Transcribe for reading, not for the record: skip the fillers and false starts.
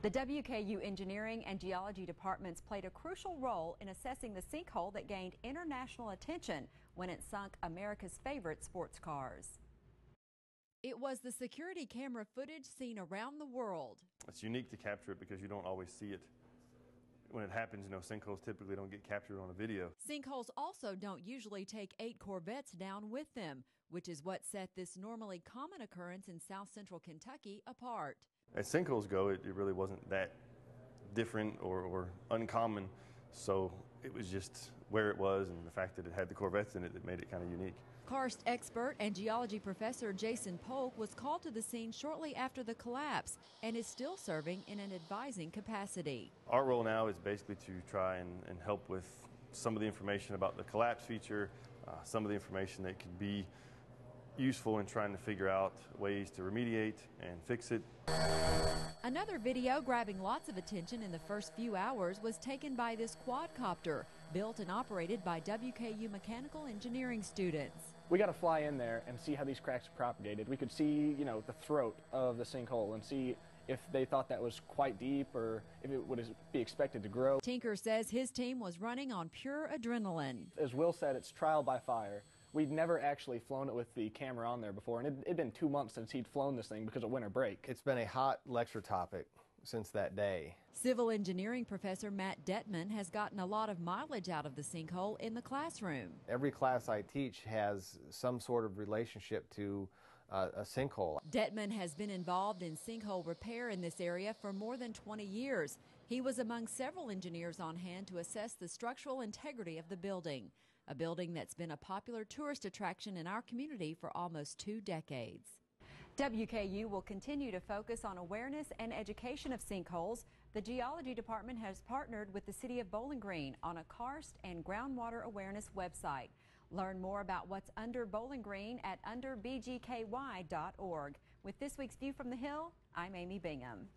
The WKU engineering and geology departments played a crucial role in assessing the sinkhole that gained international attention when it sunk America's favorite sports cars. It was the security camera footage seen around the world. It's unique to capture it because you don't always see it. When it happens, sinkholes typically don't get captured on a video. Sinkholes also don't usually take 8 Corvettes down with them, which is what set this normally common occurrence in south central Kentucky apart. As sinkholes go, it really wasn't that different or uncommon, so it was just where it was and the fact that it had the Corvettes in it that made it kind of unique. Karst expert and geology professor Jason Polk was called to the scene shortly after the collapse and is still serving in an advising capacity. Our role now is basically to try and help with some of the information about the collapse feature, some of the information that could be useful in trying to figure out ways to remediate and fix it. Another video grabbing lots of attention in the first few hours was taken by this quadcopter, built and operated by WKU mechanical engineering students. We got to fly in there and see how these cracks are propagated. We could see, the throat of the sinkhole and see if they thought that was quite deep or if it would be expected to grow. Tinker says his team was running on pure adrenaline. As Will said, it's trial by fire. We'd never actually flown it with the camera on there before, and it'd been 2 months since he'd flown this thing because of winter break. It's been a hot lecture topic since that day. Civil engineering professor Matt Detman has gotten a lot of mileage out of the sinkhole in the classroom. Every class I teach has some sort of relationship to a sinkhole. Detman has been involved in sinkhole repair in this area for more than 20 years. He was among several engineers on hand to assess the structural integrity of the building, a building that's been a popular tourist attraction in our community for almost 2 decades. WKU will continue to focus on awareness and education of sinkholes. The geology department has partnered with the city of Bowling Green on a karst and groundwater awareness website. Learn more about what's under Bowling Green at underbgky.org. With this week's View from the Hill, I'm Amy Bingham.